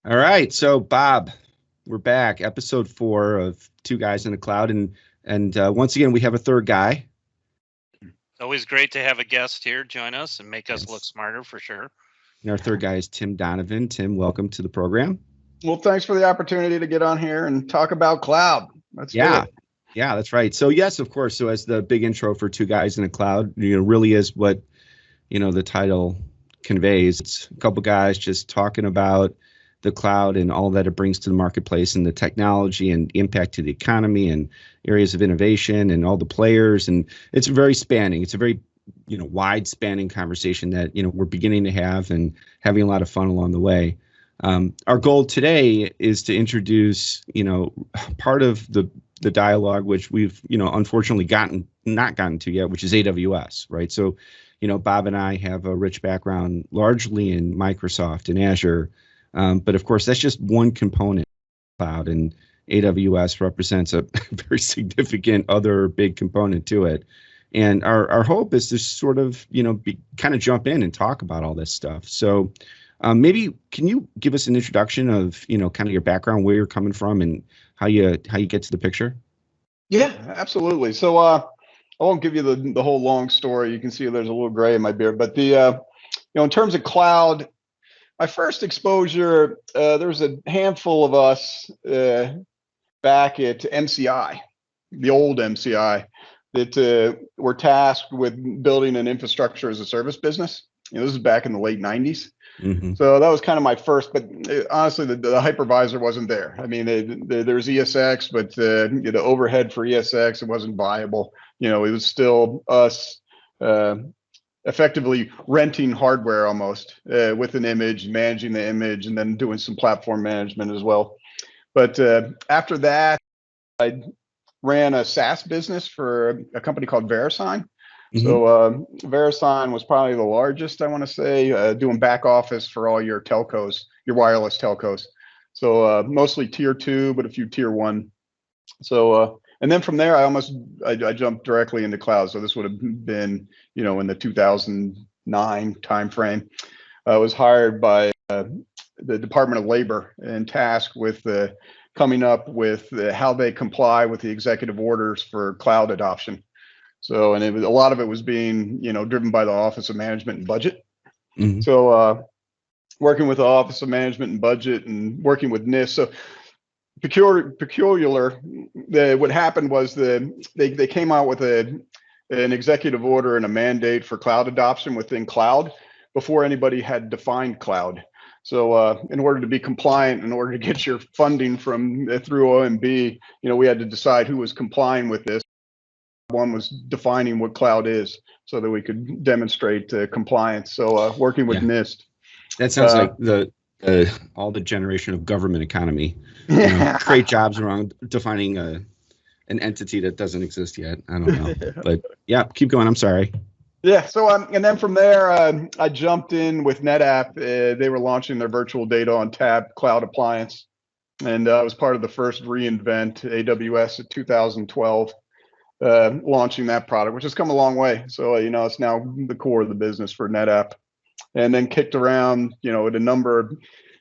All right, so Bob, we're back, episode 4 of Two Guys in the Cloud, and once again we have a third guy. Always great to have a guest here join us and make us look Yes, smarter for sure. and our third guy is Tim Donovan. Tim, welcome to the program. Well, thanks for the opportunity to get on here and talk about cloud. Let's do Yeah, it. yeah, that's right. So yes, of course. So as the big intro for Two Guys in the Cloud, really is what the title conveys. It's a couple guys just talking about the cloud and all that it brings to the marketplace and the technology and impact to the economy and areas of innovation and all the players. And it's very spanning. It's a very, wide spanning conversation that, we're beginning to have and having a lot of fun along the way. Our goal today is to introduce, part of the dialogue, which we've, unfortunately not gotten to yet, which is AWS, right? So, Bob and I have a rich background largely in Microsoft and Azure. But of course, that's just one component of cloud, and AWS represents a very significant other big component to it. And our hope is to sort of, kind of jump in and talk about all this stuff. So maybe can you give us an introduction of, kind of your background, where you're coming from and how you get to the picture? Yeah, absolutely. So I won't give you the whole long story. You can see there's a little gray in my beard, but in terms of cloud, my first exposure, there was a handful of us back at MCI, the old MCI, that were tasked with building an infrastructure as a service business. This is back in the late 90s. Mm-hmm. So that was kind of my first, but honestly, the hypervisor wasn't there. I mean, there's ESX, but the overhead for ESX, it wasn't viable. It was still us effectively renting hardware almost with an image, managing the image, and then doing some platform management as well. But after that, I ran a SaaS business for a company called VeriSign. Mm-hmm. So VeriSign was probably the largest, I want to say, doing back office for all your telcos, your wireless telcos. So mostly tier 2, but a few tier 1. So and then from there, I jumped directly into cloud. So this would have been, in the 2009 timeframe. I was hired by the Department of Labor and tasked with coming up with how they comply with the executive orders for cloud adoption. So, and a lot of it was being, driven by the Office of Management and Budget. Mm-hmm. So, working with the Office of Management and Budget and working with NIST. So, peculiar. What happened was they came out with an executive order and a mandate for cloud adoption within cloud before anybody had defined cloud. So, in order to be compliant, in order to get your funding through OMB, we had to decide who was complying with this. One was defining what cloud is so that we could demonstrate compliance. So working with NIST. That sounds like all the generation of government economy. Create jobs around defining an entity that doesn't exist yet. I don't know. But yeah, keep going. I'm sorry. Yeah. So and then from there, I jumped in with NetApp. They were launching their virtual data on tap cloud appliance. And I was part of the first reInvent AWS in 2012. Launching that product, which has come a long way. So, it's now the core of the business for NetApp. And then kicked around, at a number of,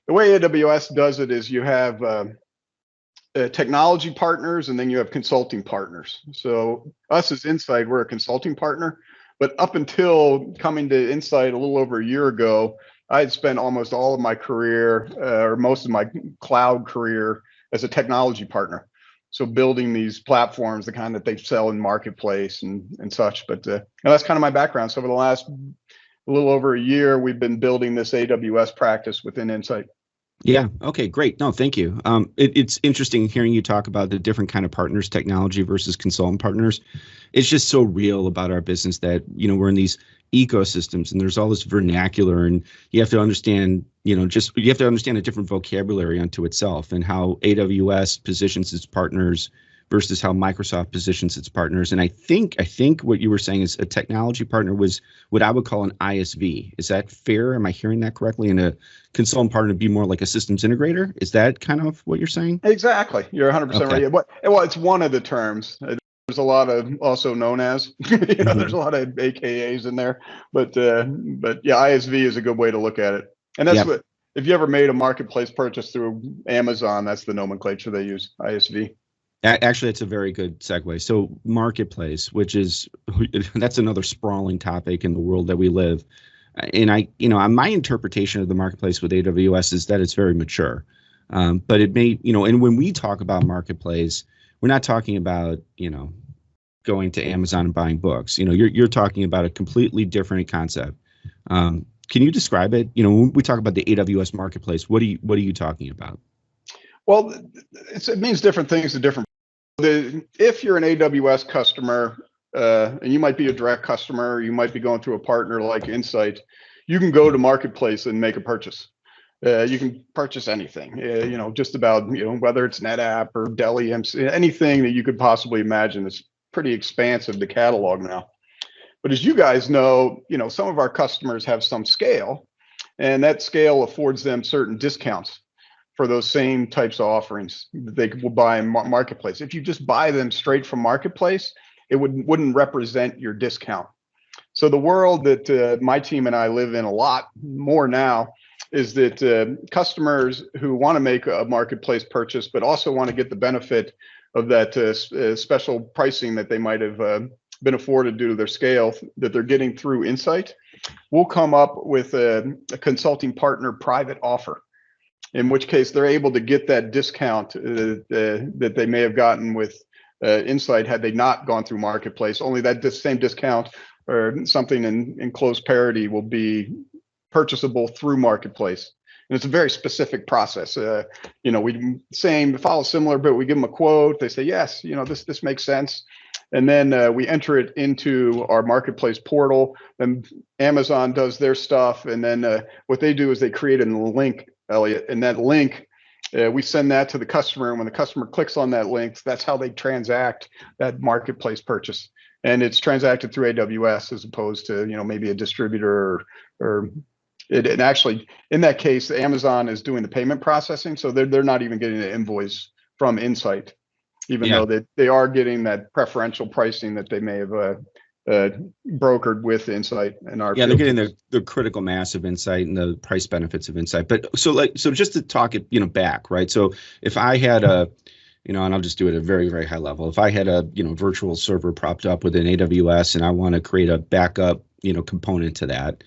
the way AWS does it is you have technology partners and then you have consulting partners. So us as Insight, we're a consulting partner. But up until coming to Insight a little over a year ago, I had spent almost all of my career or most of my cloud career as a technology partner. So building these platforms, the kind that they sell in marketplace and such. But that's kind of my background. So over the last a little over a year, we've been building this AWS practice within Insight. Yeah. Okay, great. No, thank you. It's interesting hearing you talk about the different kind of partners, technology versus consultant partners. It's just so real about our business that, we're in these ecosystems and there's all this vernacular and you have to understand, you have to understand a different vocabulary unto itself and how AWS positions its partners versus how Microsoft positions its partners. And I think what you were saying is a technology partner was what I would call an ISV. Is that fair? Am I hearing that correctly? And a consultant partner would be more like a systems integrator. Is that kind of what you're saying? Exactly. You're 100% right. Well, it's one of the terms. There's a lot of also known as, there's a lot of AKAs in there, but yeah, ISV is a good way to look at it. And that's if you ever made a marketplace purchase through Amazon, that's the nomenclature they use, ISV. Actually, it's a very good segue. So marketplace, which is, that's another sprawling topic in the world that we live. And my interpretation of the marketplace with AWS is that it's very mature. But it may, and when we talk about marketplace, we're not talking about, going to Amazon and buying books. You're talking about a completely different concept. Can you describe it? When we talk about the AWS marketplace, what are you talking about? Well, it means different things to different. If you're an AWS customer, and you might be a direct customer, you might be going through a partner like Insight, you can go to marketplace and make a purchase. You can purchase anything, just about, whether it's NetApp or Dell EMC, anything that you could possibly imagine. It's pretty expansive, the catalog now. But as you guys know, some of our customers have some scale, and that scale affords them certain discounts for those same types of offerings that they will buy in marketplace. If you just buy them straight from marketplace, it wouldn't represent your discount. So the world that my team and I live in a lot more now is that customers who want to make a marketplace purchase, but also want to get the benefit of that special pricing that they might have been afforded due to their scale that they're getting through Insight, will come up with a consulting partner private offer, in which case they're able to get that discount that they may have gotten with Insight had they not gone through marketplace. Only that same discount or something in close parity will be purchasable through marketplace. And it's a very specific process. We follow similar, but we give them a quote. They say, yes, this makes sense. And then we enter it into our marketplace portal, and Amazon does their stuff. And then what they do is they create a link, Elliott, and that link, we send that to the customer. And when the customer clicks on that link, that's how they transact that marketplace purchase. And it's transacted through AWS as opposed to, maybe a distributor or and actually, in that case, Amazon is doing the payment processing, so they're not even getting an invoice from Insight, even though they are getting that preferential pricing that they may have brokered with Insight and our. Yeah, they're getting the critical mass of Insight and the price benefits of Insight. But so just to talk it back, right? So if I had and I'll just do it at a very, very high level. If I had a virtual server propped up within AWS and I want to create a backup component to that,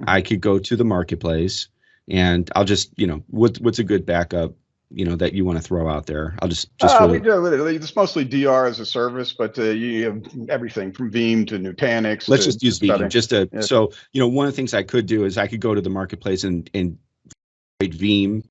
I could go to the marketplace and I'll just, what's a good backup, that you want to throw out there? I'll just we do it's mostly DR as a service, but you have everything from Veeam to Nutanix. Let's just use Veeam. So, one of the things I could do is I could go to the marketplace and create Veeam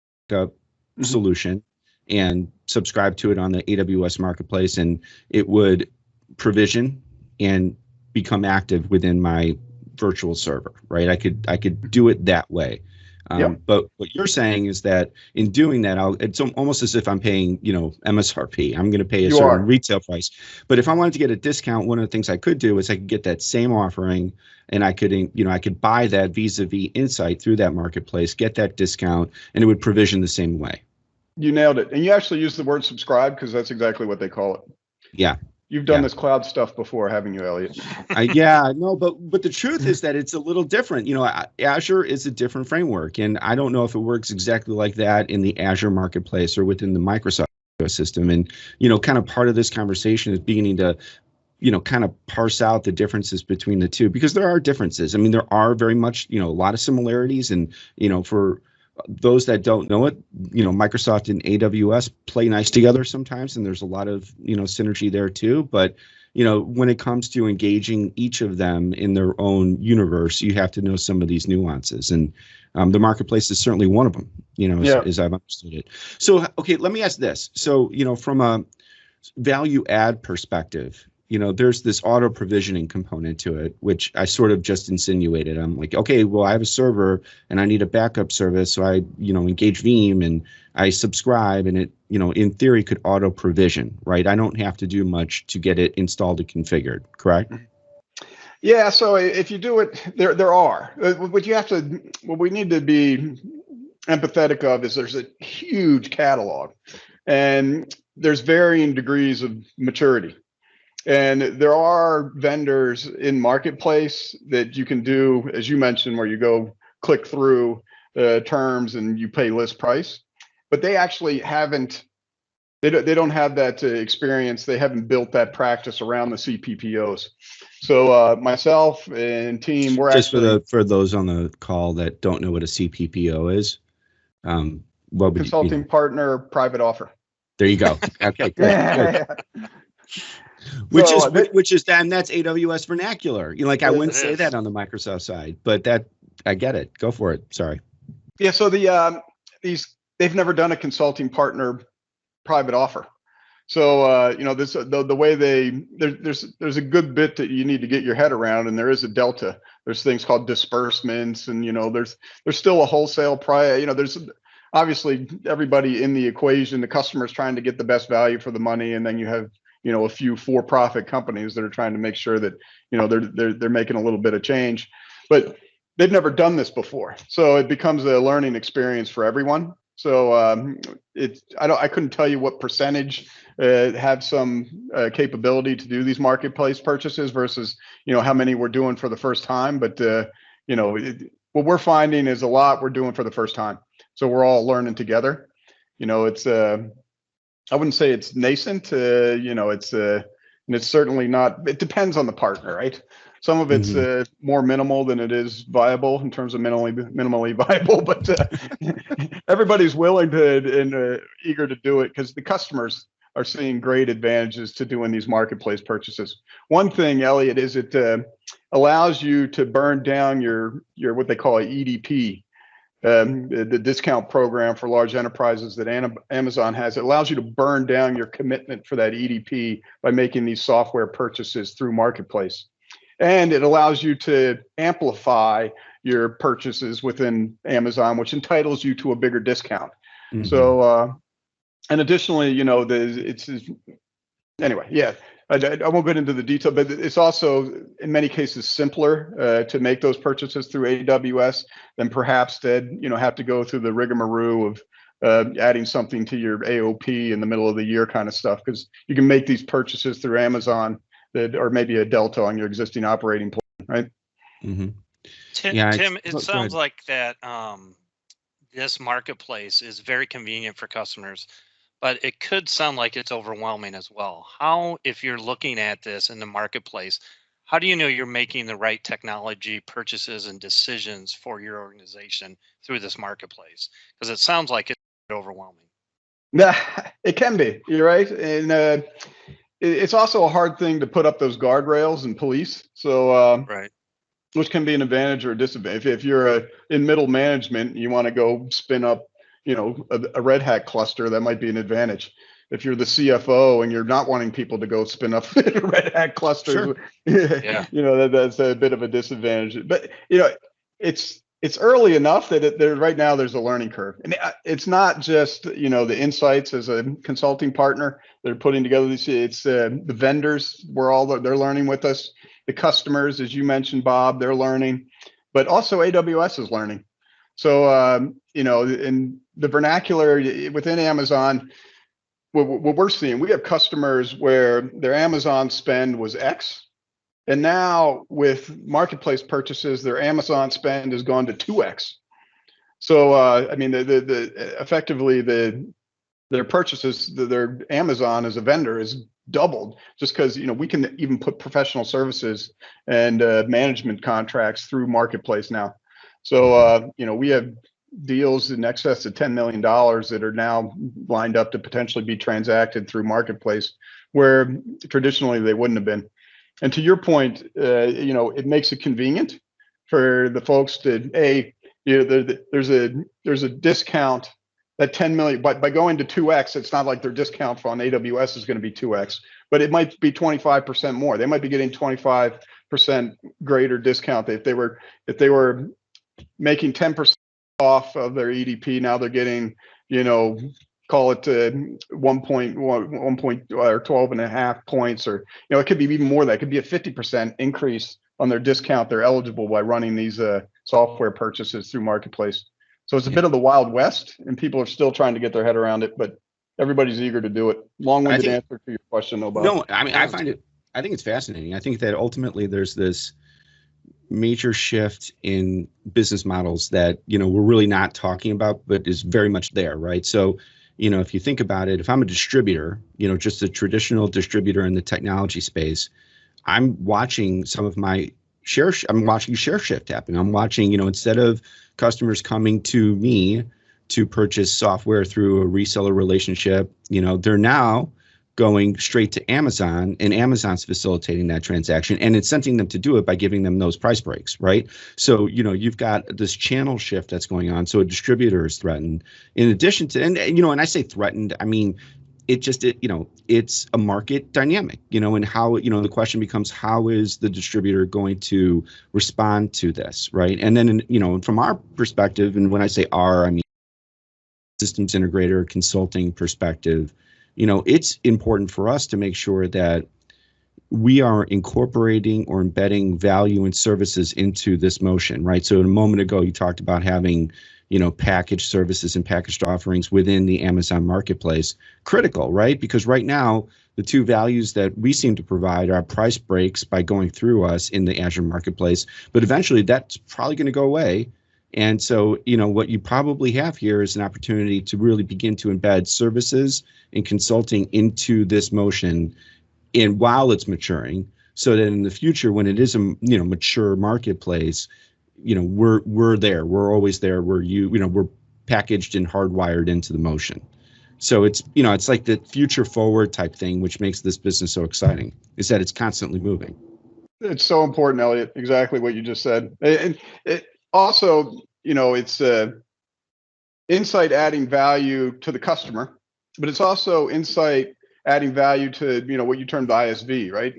solution and subscribe to it on the AWS marketplace, and it would provision and become active within my virtual server, right? I could do it that way. But what you're saying is that in doing that, it's almost as if I'm paying, MSRP. I'm going to pay a certain retail price. But if I wanted to get a discount, one of the things I could do is I could get that same offering, and I could, I could buy that vis-a-vis Insight through that marketplace, get that discount, and it would provision the same way. You nailed it. And you actually used the word subscribe because that's exactly what they call it. Yeah. You've done this cloud stuff before, haven't you, Elliott? No, but the truth is that it's a little different. Azure is a different framework, and I don't know if it works exactly like that in the Azure marketplace or within the Microsoft ecosystem. And, kind of part of this conversation is beginning to, kind of parse out the differences between the two, because there are differences. I mean, there are very much, a lot of similarities, and, for those that don't know it, Microsoft and AWS play nice together sometimes, and there's a lot of, synergy there too. But, when it comes to engaging each of them in their own universe, you have to know some of these nuances. And the marketplace is certainly one of them, as I've understood it. So, okay, let me ask this. So, from a value add perspective, there's this auto provisioning component to it, which I sort of just insinuated. I'm like, okay, well, I have a server and I need a backup service. So I, engage Veeam and I subscribe, and it, in theory could auto provision, right? I don't have to do much to get it installed and configured, correct? Yeah. So if you do it, there are, what we need to be empathetic of is there's a huge catalog, and there's varying degrees of maturity. And there are vendors in marketplace that you can do, as you mentioned, where you go click through terms and you pay list price. But they actually haven't. They don't have that experience. They haven't built that practice around the CPPOs. So myself and team, we're just actually for those on the call that don't know what a CPPO is. What would consulting partner private offer. There you go. Okay, good. Which is that's AWS vernacular. I wouldn't say that on the Microsoft side, but that I get it. Go for it. Sorry. Yeah. So they've never done a consulting partner private offer. So the way there's a good bit that you need to get your head around, and there is a delta. There's things called disbursements, and there's still a wholesale price. There's obviously everybody in the equation. The customer's trying to get the best value for the money, and then you have a few for-profit companies that are trying to make sure that they're making a little bit of change, but they've never done this before, so it becomes a learning experience for everyone. So I couldn't tell you what percentage have some capability to do these marketplace purchases versus how many we're doing for the first time. But what we're finding is a lot we're doing for the first time. So we're all learning together. It's I wouldn't say it's nascent. It's certainly not. It depends on the partner, right? Some of it's more minimal than it is viable in terms of minimally viable, but everybody's willing to and eager to do it because the customers are seeing great advantages to doing these marketplace purchases. One thing, Elliott, is it allows you to burn down your what they call an EDP, the discount program for large enterprises that Amazon has. It allows you to burn down your commitment for that EDP by making these software purchases through marketplace. And it allows you to amplify your purchases within Amazon, which entitles you to a bigger discount. So, and additionally, anyway, yeah, I won't get into the detail, but it's also in many cases simpler to make those purchases through AWS than perhaps have to go through the rigmarole of adding something to your AOP in the middle of the year kind of stuff, because you can make these purchases through Amazon or maybe a delta on your existing operating plan, right? Tim, it sounds like that this marketplace is very convenient for customers, but it could sound like it's overwhelming as well. How, if you're looking at this in the marketplace, how do you know you're making the right technology purchases and decisions for your organization through this marketplace? Because it sounds like it's overwhelming. Yeah, it can be. You're right. And it's also a hard thing to put up those guardrails and police. So, right. Which can be an advantage or a disadvantage. If you're in middle management, you want to go spin up, a Red Hat cluster, that might be an advantage. If you're the CFO and you're not wanting people to go spin up Red Hat clusters, sure. Yeah. That's a bit of a disadvantage. But it's early enough that right now there's a learning curve, and it's not just the insights as a consulting partner they're putting together. It's the vendors. They're learning with us. The customers, as you mentioned, Bob, they're learning, but also AWS is learning. So in the vernacular within Amazon, what we're seeing, we have customers where their Amazon spend was X. And now with marketplace purchases, their Amazon spend has gone to 2x. So effectively their purchases, their Amazon as a vendor is doubled, just because we can even put professional services and management contracts through marketplace now. So we have deals in excess of $10 million that are now lined up to potentially be transacted through marketplace, where traditionally they wouldn't have been. And to your point, it makes it convenient for the folks to there's a discount that 10 million, but by going to 2x, it's not like their discount on AWS is going to be 2x, but it might be 25% more. They might be getting 25% greater discount. If they were making 10% off of their EDP, now they're getting, call it 1 point or 12.5 points, or it could be even more. That could be a 50% increase on their discount they're eligible by running these software purchases through marketplace. So it's a bit of the Wild West, and people are still trying to get their head around it, but everybody's eager to do it. Long-winded answer to your question, though, Bob. No, I think it's fascinating. I think that ultimately there's this, major shift in business models that, we're really not talking about, but is very much there, right? So, if you think about it, if I'm a distributor, just a traditional distributor in the technology space, I'm watching some of my I'm watching share shift happen. I'm watching, instead of customers coming to me to purchase software through a reseller relationship, they're now going straight to Amazon, and Amazon's facilitating that transaction and incenting them to do it by giving them those price breaks, right? So, you've got this channel shift that's going on. So a distributor is threatened. In addition to, and I say threatened, I mean, it's a market dynamic, and how, the question becomes, how is the distributor going to respond to this, right? And then, from our perspective, and when I say our, I mean systems integrator consulting perspective, it's important for us to make sure that we are incorporating or embedding value and services into this motion, right? So a moment ago, you talked about having, packaged services and packaged offerings within the Amazon marketplace. Critical, right? Because right now, the two values that we seem to provide are price breaks by going through us in the Azure marketplace, but eventually that's probably going to go away. And so, what you probably have here is an opportunity to really begin to embed services and consulting into this motion, and while it's maturing, so that in the future, when it is a mature marketplace, we're there. We're always there. We're packaged and hardwired into the motion. So it's it's like the future forward type thing, which makes this business so exciting, is that it's constantly moving. It's so important, Elliott. Exactly what you just said. And it also, it's insight adding value to the customer, but it's also insight adding value to, what you termed ISV, right?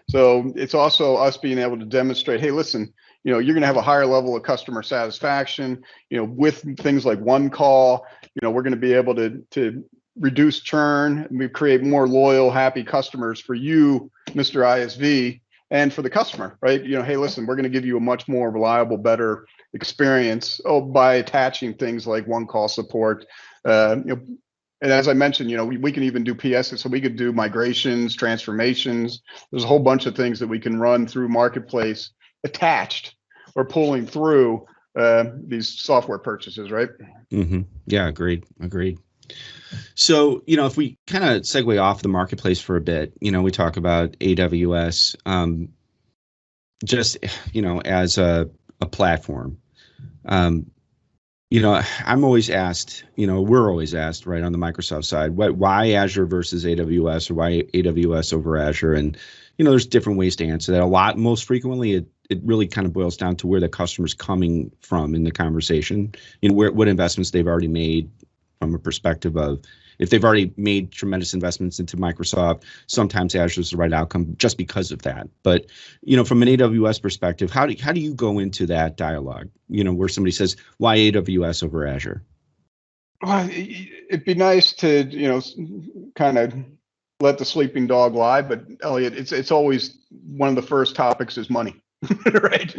So it's also us being able to demonstrate, hey, listen, you're going to have a higher level of customer satisfaction, with things like one call, we're going to be able to reduce churn, and we create more loyal, happy customers for you, Mr. ISV, and for the customer, right? Hey, listen, we're going to give you a much more reliable, better experience by attaching things like one call support, and as I mentioned, we can even do PSs, so we could do migrations, transformations. There's a whole bunch of things that we can run through Marketplace attached or pulling through these software purchases, right? Mm-hmm. Yeah, agreed. So, if we kind of segue off the Marketplace for a bit, we talk about AWS just, as a platform. I'm always asked, we're always asked, right, on the Microsoft side, why Azure versus AWS, or why AWS over Azure? And, there's different ways to answer that. Most frequently, it really kind of boils down to where the customer's coming from in the conversation, what investments they've already made, from a perspective of, if they've already made tremendous investments into Microsoft, sometimes Azure is the right outcome just because of that. But, from an AWS perspective, how do you go into that dialogue, where somebody says, why AWS over Azure? Well, it'd be nice to, kind of let the sleeping dog lie, but Elliott, it's always one of the first topics is money, right?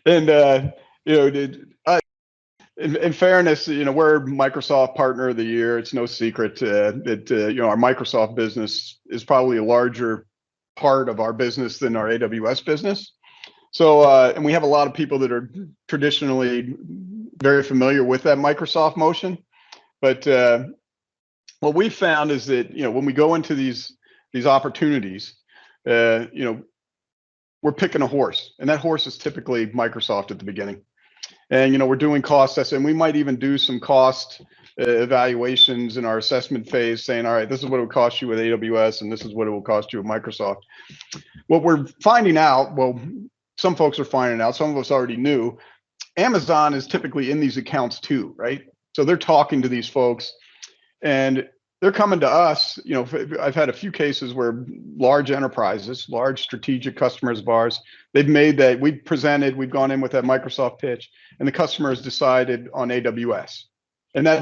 And, in fairness, we're Microsoft Partner of the Year. It's no secret that our Microsoft business is probably a larger part of our business than our AWS business. So, and we have a lot of people that are traditionally very familiar with that Microsoft motion. But what we found is that when we go into these opportunities, we're picking a horse, and that horse is typically Microsoft at the beginning. And we're doing cost assessment. We might even do some cost evaluations in our assessment phase, saying, all right, this is what it would cost you with AWS, and this is what it will cost you with Microsoft. What we're finding out, well, some folks are finding out, some of us already knew, Amazon is typically in these accounts too, right? So they're talking to these folks, and they're coming to us. I've had a few cases where large enterprises, large strategic customers of ours, they've made that, we've gone in with that Microsoft pitch, and the customer has decided on AWS. And that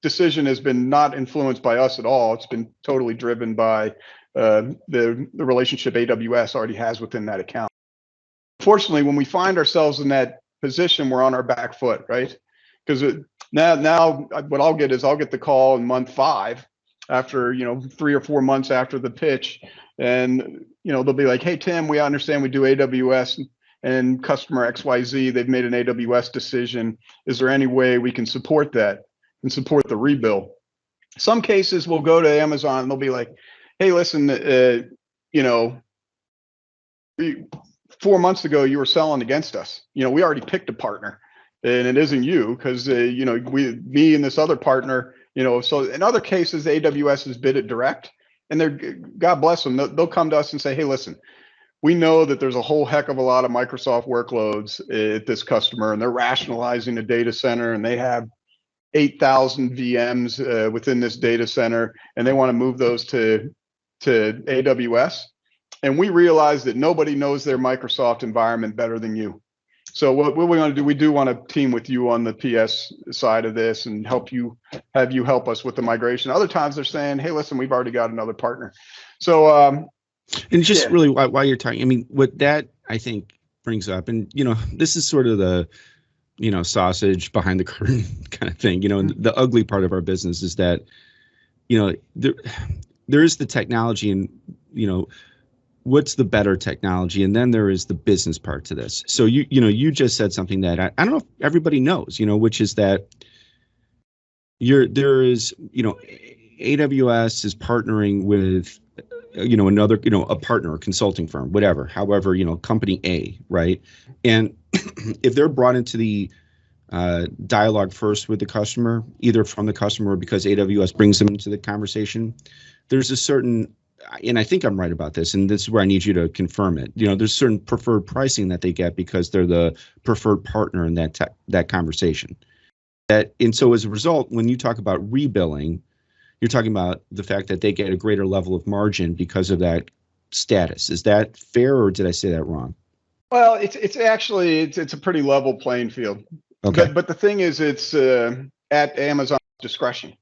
decision has been not influenced by us at all. It's been totally driven by the relationship AWS already has within that account. Fortunately, when we find ourselves in that position, we're on our back foot, right? Because now what I'll get the call in month 5, after 3 or 4 months after the pitch, and they'll be like, hey Tim, we understand we do AWS, and customer XYZ, they've made an AWS decision. Is there any way we can support that and support the rebill? Some cases we'll go to Amazon and they'll be like, hey, listen, 4 months ago you were selling against us. We already picked a partner, and it isn't you, because me and this other partner. So in other cases, AWS has bid it direct, and they're, God bless them, they'll come to us and say, hey, listen, we know that there's a whole heck of a lot of Microsoft workloads at this customer, and they're rationalizing a data center, and they have 8,000 VMs within this data center, and they want to move those to AWS. And we realize that nobody knows their Microsoft environment better than you. So what we want to do, we do want to team with you on the PS side of this and have you help us with the migration. Other times they're saying, hey, listen, we've already got another partner. So and just really while you're talking, I mean, what that I think brings up, and this is sort of the sausage behind the curtain kind of thing. The ugly part of our business is that there is the technology, and what's the better technology, and then there is the business part to this. So you just said something that I don't know if everybody knows, which is that there is AWS is partnering with another a partner, a consulting firm, whatever, however, company A, right? And if they're brought into the dialogue first with the customer, either from the customer or because AWS brings them into the conversation, there's a certain, and I think I'm right about this, and this is where I need you to confirm it. There's certain preferred pricing that they get because they're the preferred partner in that conversation. And so as a result, when you talk about rebilling, you're talking about the fact that they get a greater level of margin because of that status. Is that fair, or did I say that wrong? Well, it's actually a pretty level playing field. Okay. But the thing is, it's at Amazon's discretion.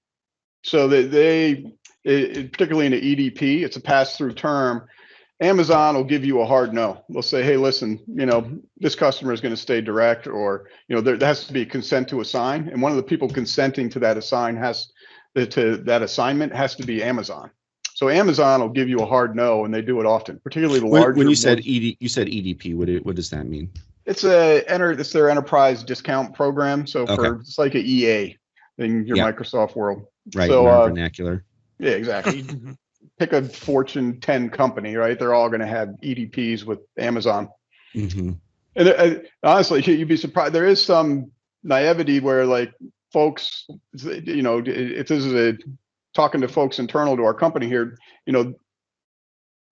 So that particularly in the EDP, it's a pass-through term. Amazon will give you a hard no. They'll say, hey, listen, this customer is going to stay direct, or there has to be consent to assign, and one of the people consenting to that assignment has to be Amazon. So Amazon will give you a hard no, and they do it often, particularly the larger. When you said you said EDP, what does that mean? It's it's their enterprise discount program. So it's like an EA in your Microsoft world. Right. So vernacular. Yeah, exactly. Pick a Fortune 10 company, right? They're all going to have EDPs with Amazon. Mm-hmm. And honestly, you'd be surprised. There is some naivety where, like, folks, if this is talking to folks internal to our company here,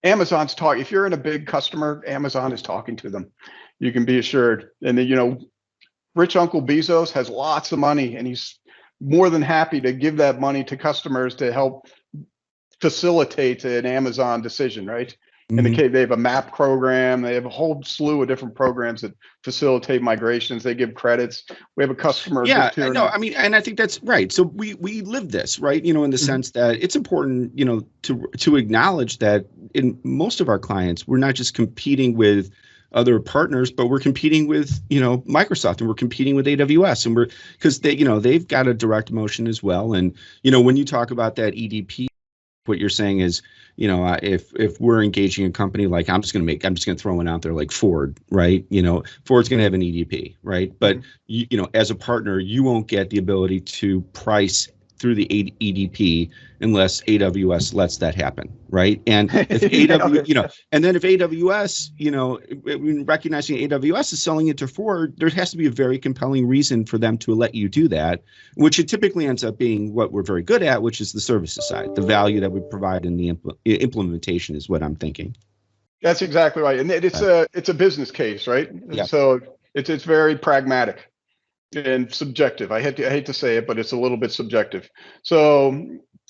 Amazon's talking. If you're in a big customer, Amazon is talking to them. You can be assured. And then, rich Uncle Bezos has lots of money, and he's more than happy to give that money to customers to help facilitate an Amazon decision, right? Mm-hmm. In the case, they have a MAP program. They have a whole slew of different programs that facilitate migrations. They give credits. We have a customer. Yeah, no, I mean, and I think that's right. So we live this, right? In the sense that it's important, to acknowledge that in most of our clients, we're not just competing with other partners, but we're competing with, Microsoft, and we're competing with AWS, and because they've got a direct motion as well. And, when you talk about that EDP, what you're saying is, if we're engaging a company, like I'm just going to throw one out there, like Ford, right? Ford's going to have an EDP, right? But, as a partner, you won't get the ability to price through the EDP unless AWS lets that happen, right? And if AWS, and then if AWS, recognizing AWS is selling it to Ford, there has to be a very compelling reason for them to let you do that, which it typically ends up being what we're very good at, which is the services side. The value that we provide in the implementation is what I'm thinking. That's exactly right, and it's a business case, right? Yep. So it's very pragmatic and subjective. I hate to say it, but it's a little bit subjective. So,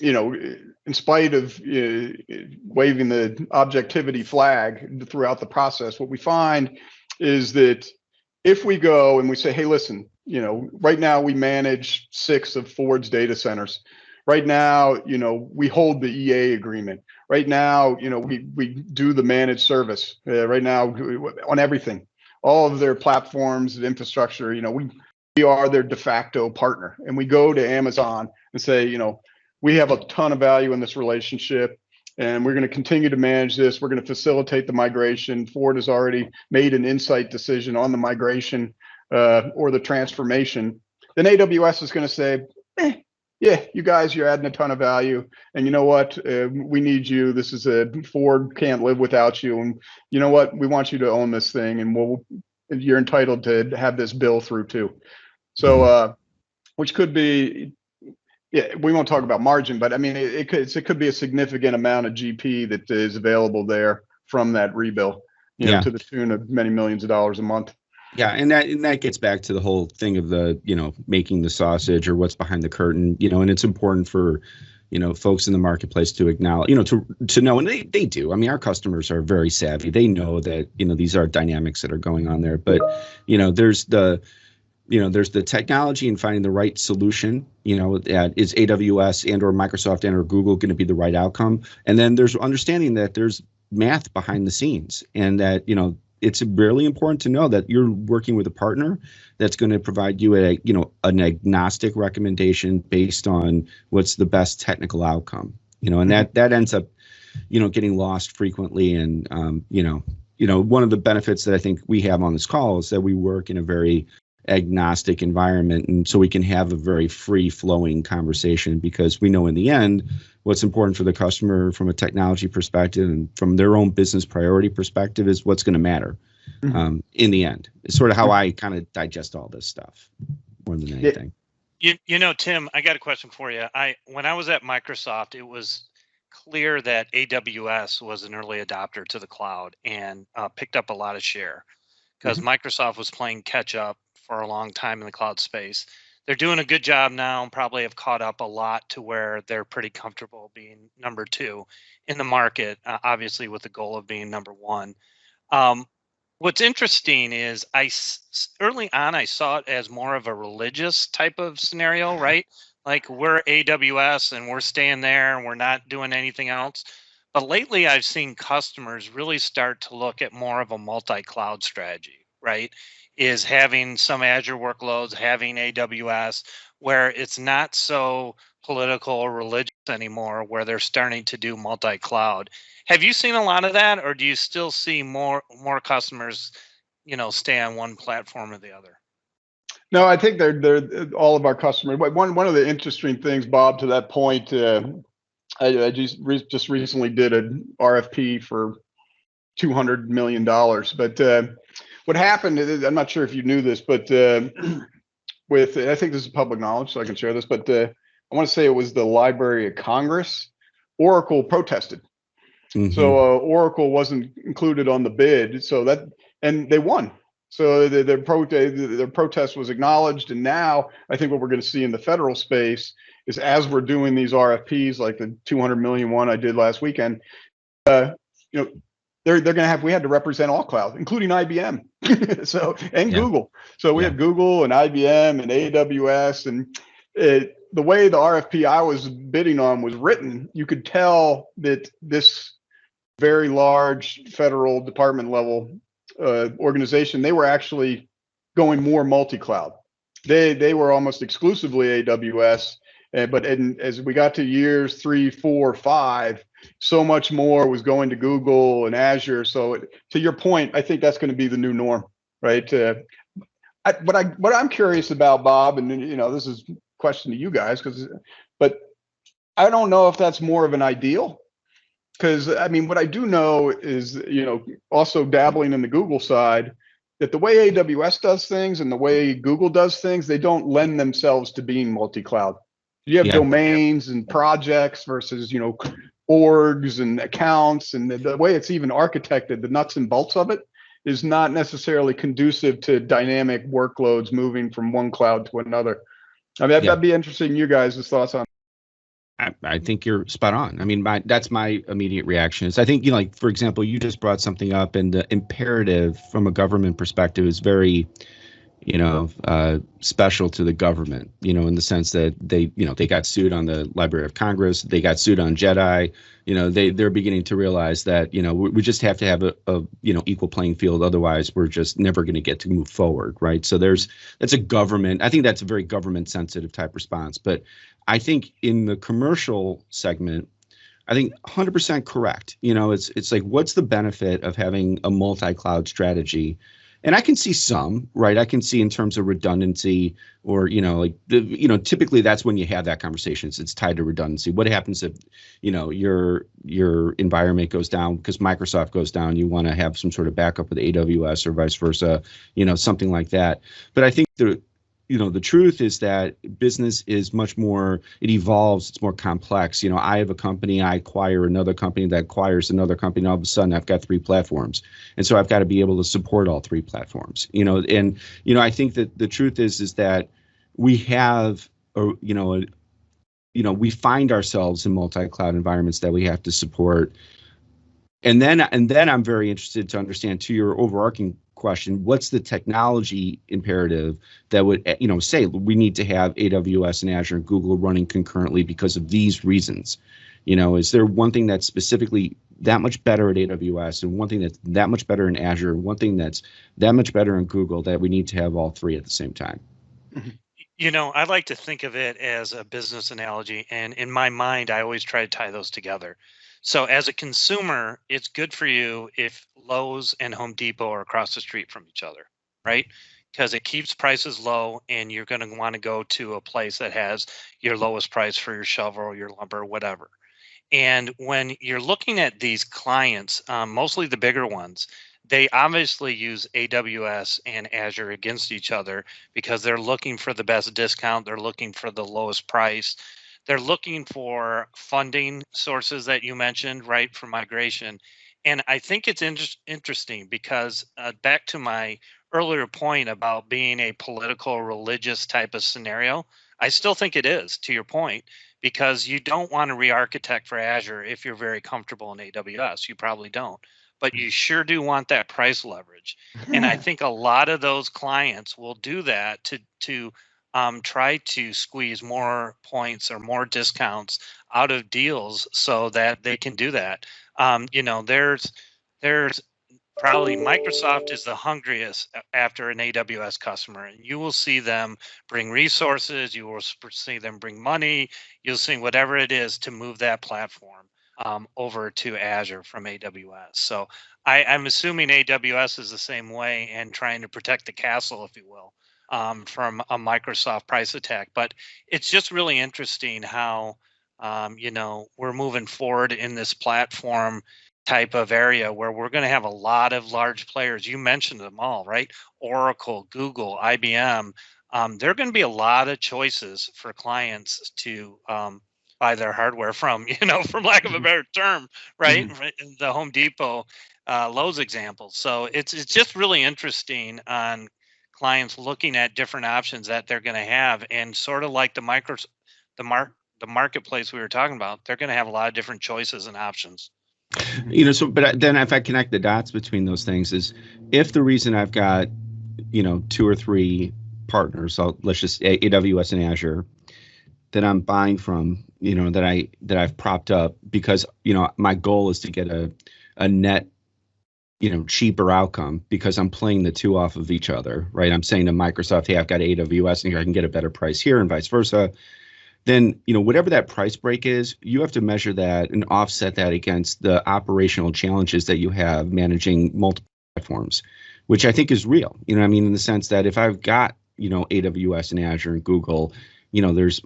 in spite of waving the objectivity flag throughout the process, what we find is that if we go and we say, hey, listen, right now we manage 6 of Ford's data centers. Right now, we hold the EA agreement. Right now, we do the managed service. Right now, on everything, all of their platforms and infrastructure, we are their de facto partner, and we go to Amazon and say, we have a ton of value in this relationship. and we're going to continue to manage this. We're going to facilitate the migration. Ford has already made an insight decision on the migration or the transformation. Then AWS is going to say, yeah, you guys, you're adding a ton of value. And you know what? We need you. This is Ford can't live without you. And you know what? We want you to own this thing, and you're entitled to have this bill through too. So, which could be, yeah, we won't talk about margin, but I mean, it could be a significant amount of GP that is available there from that rebill, to the tune of many millions of dollars a month. Yeah, and that gets back to the whole thing of the, making the sausage or what's behind the curtain, and it's important for, folks in the marketplace to acknowledge, to know, and they do. I mean, our customers are very savvy. They know that, these are dynamics that are going on there. But, there's the technology and finding the right solution, is AWS and or Microsoft and or Google going to be the right outcome? And then there's understanding that there's math behind the scenes, and that, it's really important to know that you're working with a partner that's going to provide you an agnostic recommendation based on what's the best technical outcome, and that ends up, getting lost frequently. And, one of the benefits that I think we have on this call is that we work in a very agnostic environment, and so we can have a very free flowing conversation, because we know in the end what's important for the customer from a technology perspective and from their own business priority perspective is what's going to matter in the end. It's sort of how I kind of digest all this stuff more than anything. Tim, I got a question for you. When I was at Microsoft, it was clear that AWS was an early adopter to the cloud and picked up a lot of share, because Microsoft was playing catch up for a long time in the cloud space. They're doing a good job now and probably have caught up a lot to where they're pretty comfortable being number 2 in the market, obviously with the goal of being number 1. What's interesting is early on, I saw it as more of a religious type of scenario, right? Like, we're AWS and we're staying there and we're not doing anything else. But lately I've seen customers really start to look at more of a multi-cloud strategy, right? Is having some Azure workloads, having AWS, where it's not so political or religious anymore, where they're starting to do multi-cloud. Have you seen a lot of that, or do you still see more customers, stay on one platform or the other? No, I think they're all of our customers. But one of the interesting things, Bob, to that point, I just recently did an RFP for $200 million, but what happened is, I'm not sure if you knew this, but I think this is public knowledge, so I can share this, but I want to say it was the Library of Congress. Oracle protested. So Oracle wasn't included on the bid, and they won. So their protest was acknowledged, and now I think what we're going to see in the federal space is, as we're doing these RFPs, like the 200 million one I did last weekend, they're going to have, we had to represent all clouds, including IBM, and Google. So we had Google and IBM and AWS, and the way the RFP I was bidding on was written, you could tell that this very large federal department level organization, they were actually going more multi-cloud. They were almost exclusively AWS, but as we got to years 3, 4, 5, so much more was going to Google and Azure. So to your point, I think that's going to be the new norm, right? What I'm curious about, Bob, and this is a question to you guys, but I don't know if that's more of an ideal, because I mean, what I do know is, also dabbling in the Google side, that the way AWS does things and the way Google does things, they don't lend themselves to being multi-cloud. You have domains and projects versus, orgs and accounts, and the way it's even architected, the nuts and bolts of it is not necessarily conducive to dynamic workloads moving from one cloud to another. I mean, that'd be interesting. You guys' thoughts on. I think you're spot on. I mean, that's my immediate reaction is, I think, for example, you just brought something up, and the imperative from a government perspective is very, special to the government, in the sense that they got sued on the Library of Congress, they got sued on JEDI, they're beginning to realize that, we just have to have a equal playing field. Otherwise, we're just never going to get to move forward. Right. So that's a government. I think that's a very government sensitive type response. But I think in the commercial segment, I think 100% correct. It's like, what's the benefit of having a multi-cloud strategy? And I can see some, right? I can see in terms of redundancy, or typically that's when you have that conversation. It's tied to redundancy. What happens if your environment goes down because Microsoft goes down? You want to have some sort of backup with AWS or vice versa, something like that. But I think the truth is that business is much more, it evolves, it's more complex. I have a company, I acquire another company that acquires another company, and all of a sudden I've got 3 platforms. And so I've got to be able to support all 3 platforms, and, I think that the truth is that we have, we find ourselves in multi-cloud environments that we have to support. And then I'm very interested to understand, to your overarching question, what's the technology imperative that would, say we need to have AWS and Azure and Google running concurrently because of these reasons? Is there one thing that's specifically that much better at AWS, and one thing that's that much better in Azure, and one thing that's that much better in Google, that we need to have all 3 at the same time? I like to think of it as a business analogy, and in my mind, I always try to tie those together. So as a consumer, it's good for you if Lowe's and Home Depot are across the street from each other, right? Because it keeps prices low, and you're going to want to go to a place that has your lowest price for your shovel, your lumber, whatever. And when you're looking at these clients, mostly the bigger ones, they obviously use AWS and Azure against each other because they're looking for the best discount. They're looking for the lowest price. They're looking for funding sources that you mentioned, right, for migration. And I think it's interesting because back to my earlier point about being a political, religious type of scenario, I still think it is, to your point, because you don't want to re-architect for Azure if you're very comfortable in AWS. You probably don't, but you sure do want that price leverage. And I think a lot of those clients will do that to try to squeeze more points or more discounts out of deals so that they can do that. There's probably Microsoft is the hungriest after an AWS customer, and you will see them bring resources, you will see them bring money, you'll see whatever it is to move that platform over to Azure from AWS. So I'm assuming AWS is the same way and trying to protect the castle, if you will, from a Microsoft price attack. But it's just really interesting how we're moving forward in this platform type of area where we're going to have a lot of large players. You mentioned them all, right? Oracle, Google, IBM. There are going to be a lot of choices for clients to buy their hardware from, from lack of a better term, right? Mm-hmm. The Home Depot, Lowe's example. So it's just really interesting on clients looking at different options that they're going to have, and sort of like the marketplace we were talking about, they're going to have a lot of different choices and options. But then if I connect the dots between those things, is if the reason I've got, 2 or 3 partners, so let's just AWS and Azure, that I'm buying from, that I've propped up because, my goal is to get a net, cheaper outcome because I'm playing the 2 off of each other, right? I'm saying to Microsoft, hey, I've got AWS and here I can get a better price here, and vice versa. Then, whatever that price break is, you have to measure that and offset that against the operational challenges that you have managing multiple platforms, which I think is real. In the sense that if I've got, AWS and Azure and Google, there's,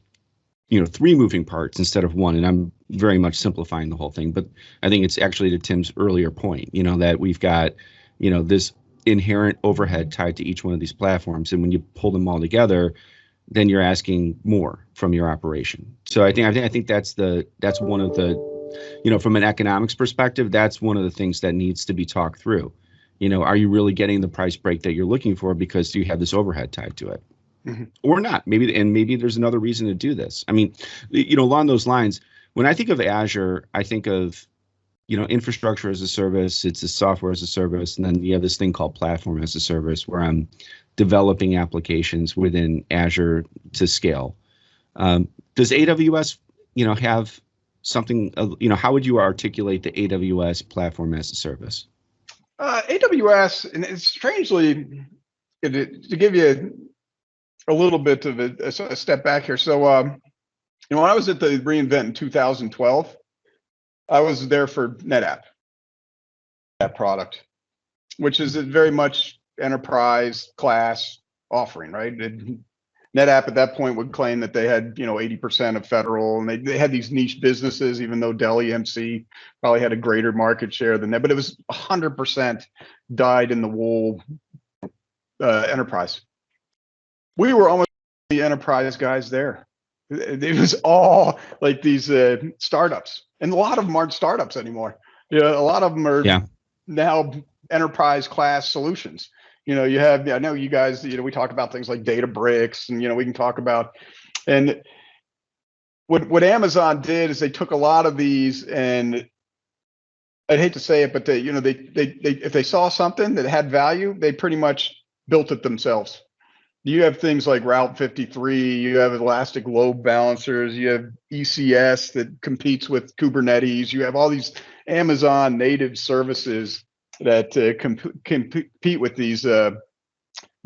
3 moving parts instead of 1. And I'm very much simplifying the whole thing. But I think it's actually to Tim's earlier point, that we've got, this inherent overhead tied to each one of these platforms. And when you pull them all together, then you're asking more from your operation. So I think that's one of the, from an economics perspective, that's one of the things that needs to be talked through. Are you really getting the price break that you're looking for because you have this overhead tied to it, or not? Maybe there's another reason to do this. Along those lines, when I think of Azure, I think of, infrastructure as a service. It's a software as a service, and then you have this thing called platform as a service, where I'm developing applications within Azure to scale. Does AWS, have something, how would you articulate the AWS platform as a service? AWS, and it's strangely, to give you a little bit of a step back here. So, when I was at the reInvent in 2012, I was there for NetApp, that product, which is a very much enterprise class offering, right? NetApp at that point would claim that they had, 80% of federal, and they had these niche businesses, even though Dell EMC probably had a greater market share than that, but it was 100% dyed in the wool enterprise. We were almost the enterprise guys there. It was all like these startups, and a lot of them aren't startups anymore. A lot of them are now enterprise class solutions. You have, I know you guys, we talk about things like Databricks, and we can talk about, and what Amazon did is they took a lot of these, and I'd hate to say it, but they if they saw something that had value, they pretty much built it themselves. You have things like Route 53, you have elastic load balancers, you have ECS that competes with Kubernetes, you have all these Amazon native services that compete with these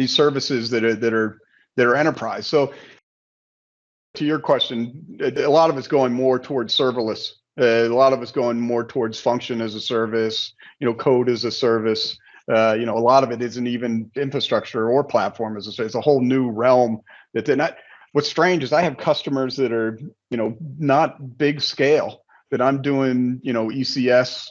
services that are enterprise. So to your question, a lot of it's going more towards serverless. A lot of it's going more towards function as a service, code as a service. A lot of it isn't even infrastructure or platform as a service. It's a whole new realm that they're not. What's strange is I have customers that are, not big scale, that I'm doing, ECS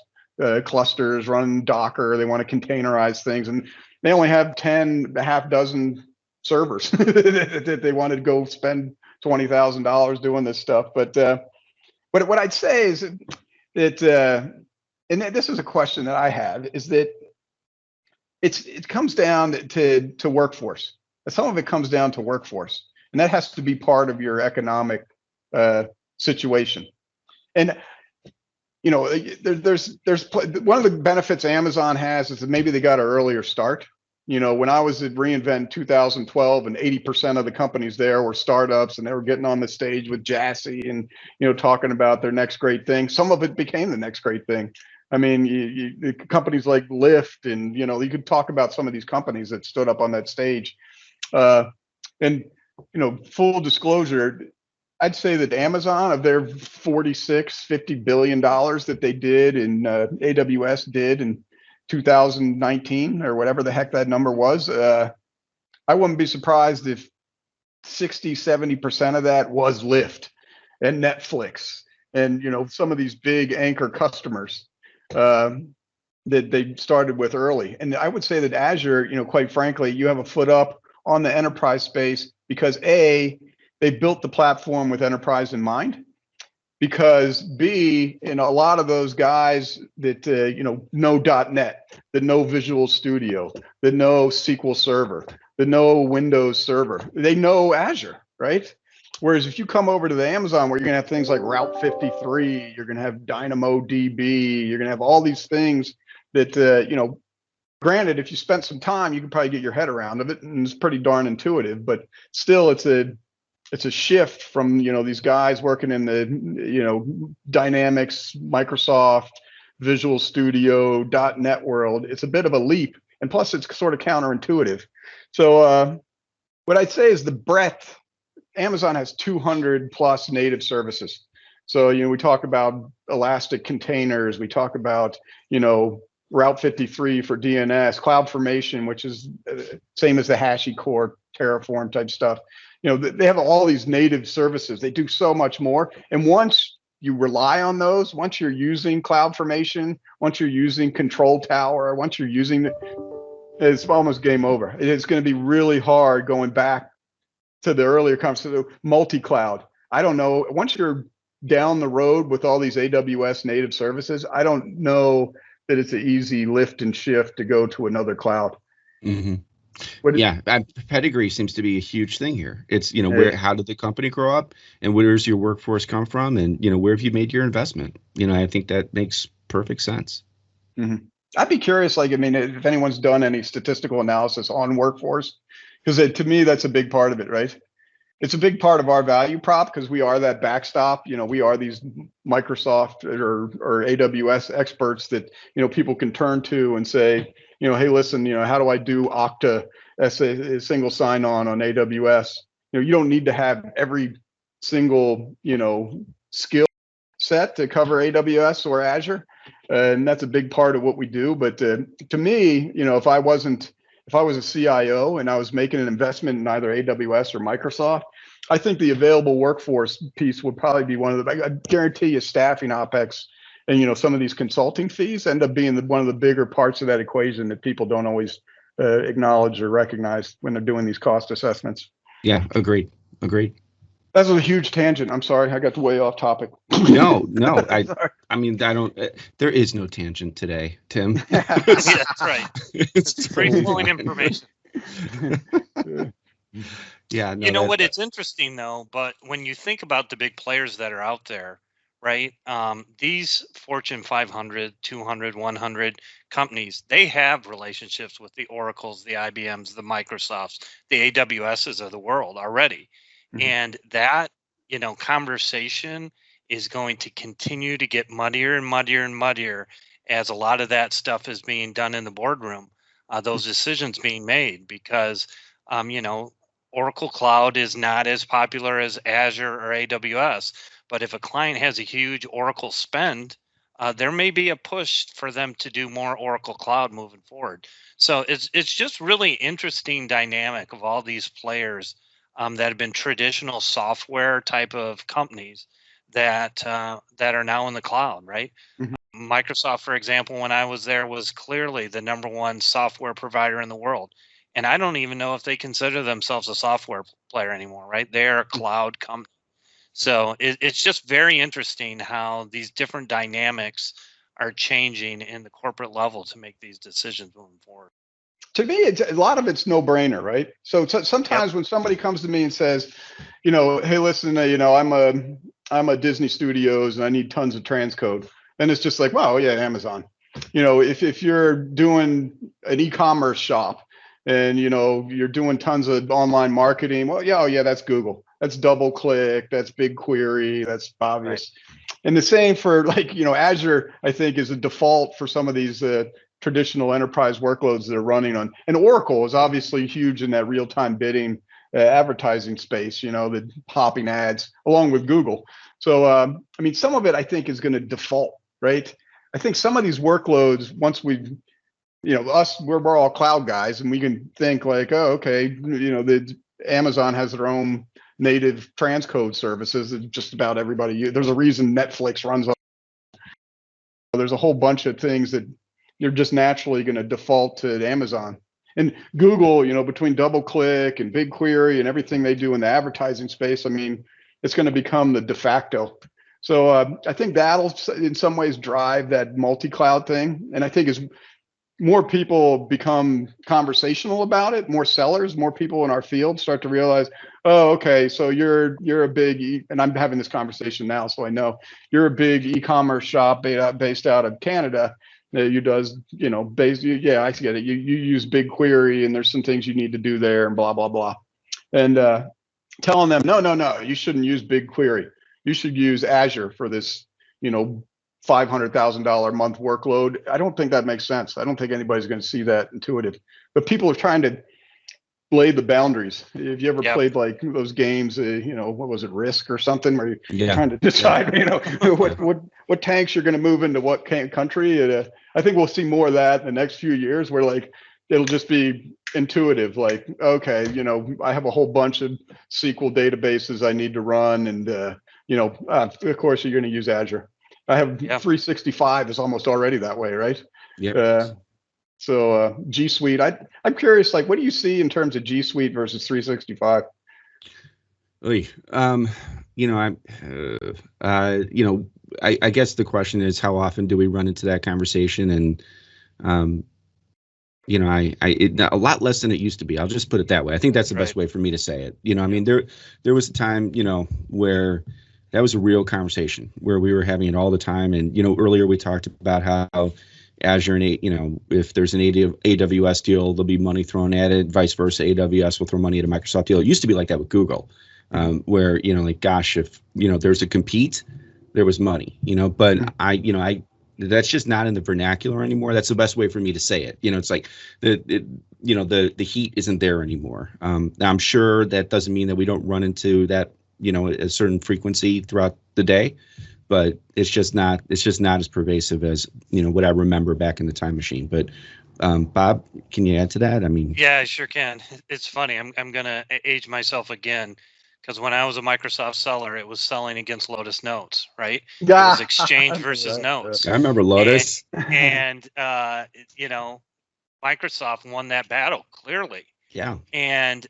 clusters, running Docker. They want to containerize things, and they only have a half dozen servers that they want to go spend $20,000 doing this stuff. But what I'd say is that, and this is a question that I have, is that it comes down to workforce. Some of it comes down to workforce, and that has to be part of your economic situation. And there's one of the benefits Amazon has is that maybe they got an earlier start. When I was at reInvent in 2012, and 80% of the companies there were startups, and they were getting on the stage with Jassy and talking about their next great thing. Some of it became the next great thing. I mean, companies like Lyft, and you could talk about some of these companies that stood up on that stage. And full disclosure, I'd say that Amazon, of their $50 billion that they did, and AWS did in 2019 or whatever the heck that number was, I wouldn't be surprised if 60-70% of that was Lyft and Netflix and some of these big anchor customers that they started with early. And I would say that Azure, quite frankly, you have a foot up on the enterprise space because A, they built the platform with enterprise in mind, because B, a lot of those guys that know .NET, that know Visual Studio, that know SQL Server, that know Windows Server, they know Azure, right? Whereas if you come over to the Amazon, where you're going to have things like Route 53, you're going to have DynamoDB, you're going to have all these things that granted, if you spent some time, you could probably get your head around it, and it's pretty darn intuitive. But still, it's a shift from these guys working in the Dynamics, Microsoft, Visual Studio, .NET world. It's a bit of a leap, and plus it's sort of counterintuitive. So what I'd say is the breadth. Amazon has 200 plus native services. So we talk about elastic containers, we talk about Route 53 for DNS, CloudFormation, which is same as the HashiCorp, Terraform type stuff. They have all these native services. They do so much more. And once you rely on those, once you're using CloudFormation, once you're using Control Tower, once you're using it's almost game over. It's going to be really hard going back to the earlier conversation, multi-cloud. I don't know. Once you're down the road with all these AWS native services, I don't know that it's an easy lift and shift to go to another cloud. Mm-hmm. Pedigree seems to be a huge thing here. It's, how did the company grow up, and where does your workforce come from, and, where have you made your investment? I think that makes perfect sense. Mm-hmm. I'd be curious, if anyone's done any statistical analysis on workforce, because to me, that's a big part of it, right? It's a big part of our value prop, because we are that backstop. We are these Microsoft or AWS experts that, people can turn to and say, hey, listen, how do I do Okta as a single sign-on AWS? You don't need to have every single, skill set to cover AWS or Azure, and that's a big part of what we do. But to me, if I was a CIO and I was making an investment in either AWS or Microsoft, I think the available workforce piece would probably be one of the. I guarantee you, staffing OpEx and some of these consulting fees end up being one of the bigger parts of that equation that people don't always acknowledge or recognize when they're doing these cost assessments. Yeah, agreed. That was a huge tangent. I'm sorry, I got way off topic. No, I mean, I don't. There is no tangent today, Tim. Yeah, that's right. It's free flowing information. Yeah. No, it's interesting though. But when you think about the big players that are out there, right? These Fortune 500, 200, 100 companies, they have relationships with the Oracles, the IBMs, the Microsofts, the AWSs of the world already. And that, conversation is going to continue to get muddier and muddier and muddier as a lot of that stuff is being done in the boardroom, those decisions being made, because, Oracle Cloud is not as popular as Azure or AWS. But if a client has a huge Oracle spend, there may be a push for them to do more Oracle Cloud moving forward. So it's just really interesting dynamic of all these players that have been traditional software type of companies that are now in the cloud, right? Mm-hmm. Microsoft, for example, when I was there, was clearly the number one software provider in the world. And I don't even know if they consider themselves a software player anymore, right? They're a cloud company. So it's just very interesting how these different dynamics are changing in the corporate level to make these decisions moving forward. To me, a lot of it's no brainer, right? So sometimes when somebody comes to me and says, hey, listen, I'm a Disney Studios and I need tons of transcode, then it's just like, wow, yeah, Amazon. If you're doing an e-commerce shop and you're doing tons of online marketing, well, yeah, that's Google, that's DoubleClick, that's BigQuery, that's obvious. Right. And the same for Azure, I think, is a default for some of these traditional enterprise workloads that are running on. And Oracle is obviously huge in that real-time bidding advertising space, the popping ads along with Google. So, some of it I think is going to default, right? I think some of these workloads, once we're all cloud guys and we can think like, oh, okay, the Amazon has their own native transcode services that just about everybody there's a reason Netflix runs on. There's a whole bunch of things that you're just naturally going to default to Amazon. And Google, between DoubleClick and BigQuery and everything they do in the advertising space, it's going to become the de facto. So I think that'll in some ways drive that multi-cloud thing. And I think as more people become conversational about it, more sellers, more people in our field start to realize, oh, okay, so you're a big, and I'm having this conversation now, so I know you're a big e-commerce shop based out of Canada. You does, I get it. You use BigQuery and there's some things you need to do there and blah, blah, blah. And telling them, no, you shouldn't use BigQuery. You should use Azure for this, $500,000 a month workload. I don't think that makes sense. I don't think anybody's going to see that intuitive. But people are trying to lay the boundaries. If you ever played like those games, what was it, Risk or something, where you're trying to decide, what tanks you're going to move into what country. And, I think we'll see more of that in the next few years, where like it'll just be intuitive. Like, okay, I have a whole bunch of SQL databases I need to run, and of course you're going to use Azure. I have 365 is almost already that way, right? Yeah. So G Suite, I'm curious, like, what do you see in terms of G Suite versus 365? I guess the question is, how often do we run into that conversation? And a lot less than it used to be. I'll just put it that way. I think that's the best way for me to say it. There was a time, where that was a real conversation where we were having it all the time. And, earlier we talked about how Azure and, if there's an AWS deal, there'll be money thrown at it, vice versa. AWS will throw money at a Microsoft deal. It used to be like that with Google, where, gosh, if, there's a compete, there was money, but that's just not in the vernacular anymore. That's the best way for me to say it. It's like the heat isn't there anymore. I'm sure that doesn't mean that we don't run into that, a certain frequency throughout the day. but it's just not as pervasive as, what I remember back in the time machine. But Bob, can you add to that? I mean, yeah, I sure can. It's funny. I'm gonna age myself again, because when I was a Microsoft seller, it was selling against Lotus Notes, right? It was Exchange versus Notes. I remember Lotus. And Microsoft won that battle clearly. Yeah. And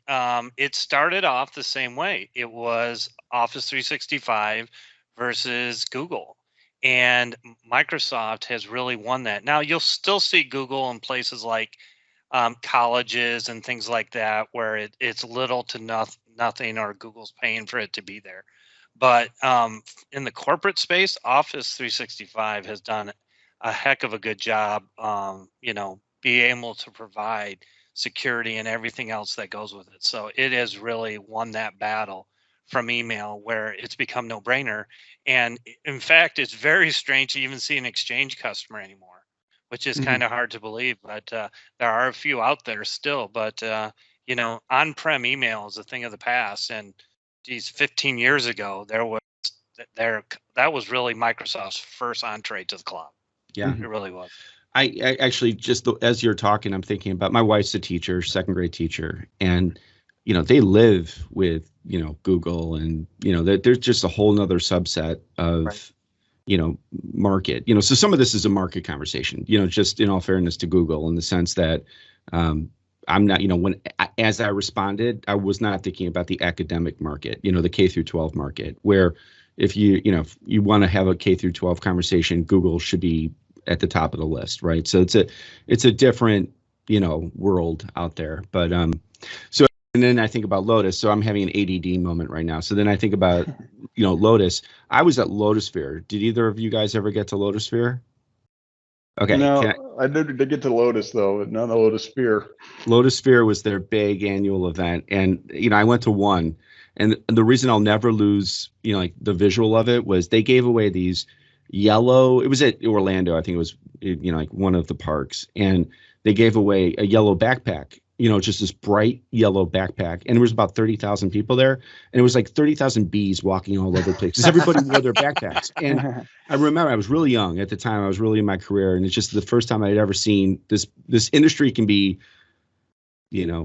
it started off the same way. It was Office 365 versus Google. And Microsoft has really won that. Now, you'll still see Google in places like colleges and things like that, where it's little to nothing, or Google's paying for it to be there. But in the corporate space, Office 365 has done a heck of a good job, being able to provide security and everything else that goes with it. So it has really won that battle from email, where it's become no brainer. And in fact, it's very strange to even see an Exchange customer anymore, which is kind of hard to believe, but there are a few out there still. But on-prem email is a thing of the past, and 15 years ago that was really Microsoft's first entree to the cloud. Yeah, it really was. I actually as you're talking, I'm thinking about my wife's a teacher, second grade teacher, and they live with Google, and there's just a whole nother subset of right. Market. So some of this is a market conversation. Just in all fairness to Google, in the sense that I'm not. As I responded, I was not thinking about the academic market. The K through 12 market, where if you want to have a K through 12 conversation, Google should be at the top of the list, right? So it's a different world out there. But so, and then I think about Lotus. So I'm having an ADD moment right now. So then I think about Lotus. I was at Lotusphere. Did either of you guys ever get to Lotusphere? Okay. No, I did get to Lotus though, but not the Lotusphere. Lotusphere was their big annual event, and I went to one, and the reason I'll never lose like the visual of it was they gave away these yellow. It was at Orlando, I think it was like one of the parks, and they gave away a yellow backpack. Just this bright yellow backpack, and there was about 30,000 people there, and it was like 30,000 bees walking all over the place because everybody wore their backpacks. And I remember I was really young at the time; I was really in my career, and it's just the first time I'd ever seen this. This industry can be,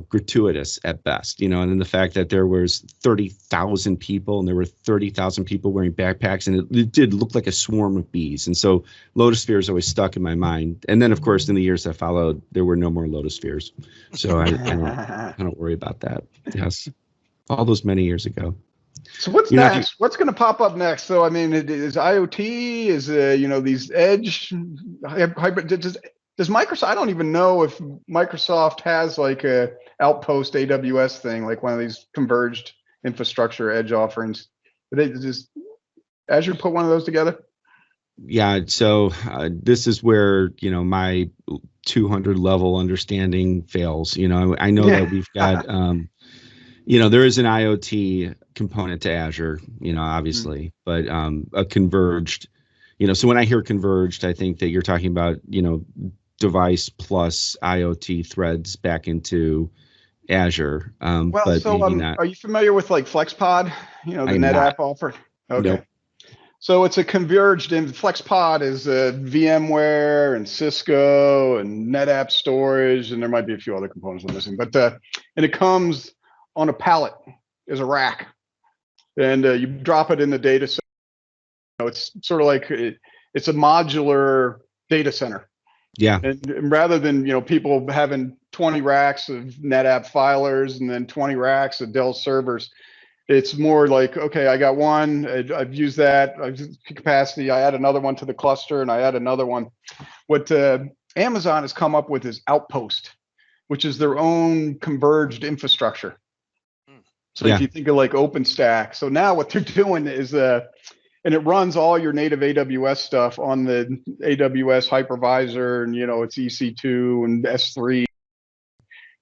gratuitous at best, and then the fact that there was 30,000 people, and there were 30,000 people wearing backpacks, and it did look like a swarm of bees. And so Lotusphere is always stuck in my mind. And then, of course, in the years that followed, there were no more Lotuspheres. So I don't worry about that. Yes. All those many years ago. So what's next? What's going to pop up next? So, I mean, is IoT, is, these edge hybrid, does Microsoft, I don't even know if Microsoft has like a Outpost AWS thing, like one of these converged infrastructure edge offerings. Does Azure put one of those together? Yeah. So this is where, my 200 level understanding fails. I know that we've got, there is an IoT component to Azure, obviously, but a converged, so when I hear converged, I think that you're talking about, device plus IoT threads back into Azure. But so are you familiar with like FlexPod? The NetApp offer? Okay. Nope. So it's a converged, and FlexPod is VMware and Cisco and NetApp storage, and there might be a few other components I'm missing. But and it comes on a pallet as a rack, and you drop it in the data center. It's sort of like it's a modular data center. Yeah. And rather than, people having 20 racks of NetApp filers and then 20 racks of Dell servers, it's more like, okay, I got one, I've used that, I've used capacity, I add another one to the cluster, and I add another one. What Amazon has come up with is Outpost, which is their own converged infrastructure. So if you think of like OpenStack, so now what they're doing is and it runs all your native AWS stuff on the AWS hypervisor, and it's EC2 and S3.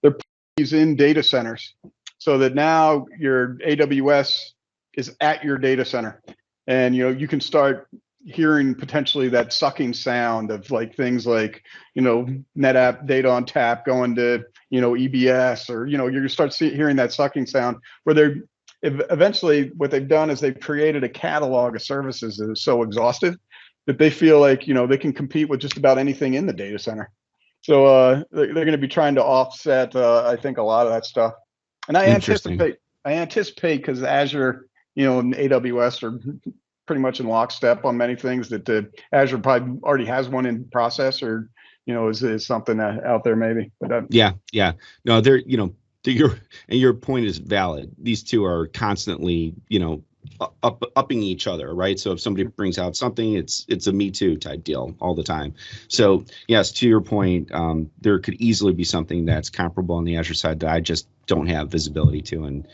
They're putting these in data centers so that now your AWS is at your data center, and you can start hearing potentially that sucking sound of like things like NetApp data on tap going to EBS, or you start hearing that sucking sound where eventually what they've done is they've created a catalog of services that is so exhaustive that they feel like, they can compete with just about anything in the data center. So they're going to be trying to offset, I think, a lot of that stuff. And I anticipate because Azure, and AWS are pretty much in lockstep on many things, that Azure probably already has one in process, or is something out there maybe. But yeah. No, your point is valid. These two are constantly, upping each other, right? So if somebody brings out something, it's a me too type deal all the time. So yes, to your point, there could easily be something that's comparable on the Azure side that I just don't have visibility to, and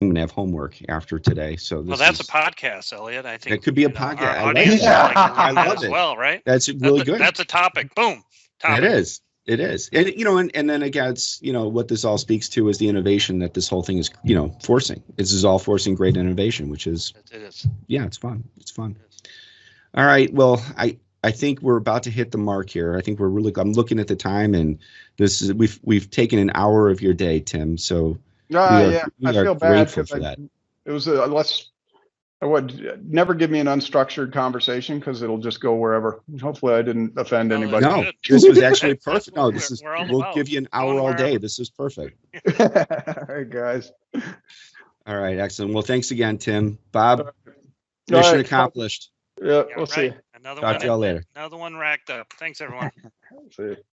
I'm gonna have homework after today. So that's a podcast, Elliott. I think that could be a podcast. Our audience I love as it. well, right? That's really good. That's a topic. Boom. Topic. It is. And then again, it's, what this all speaks to is the innovation that this whole thing is, forcing. This is all forcing great innovation, which is, it is. Yeah, it's fun. All right. Well, I think we're about to hit the mark here. I think I'm looking at the time, and we've taken an hour of your day, Tim. So I feel bad for that. It was I would never give me an unstructured conversation, because it'll just go wherever. Hopefully I didn't offend anybody. No, this was actually perfect. No, we'll give you an hour all day. This is perfect. All right, guys. All right, excellent. Well, thanks again, Tim. Bob, mission accomplished. Yeah, we'll see you. Another Talk one. to y'all later. Another one racked up. Thanks, everyone. See you.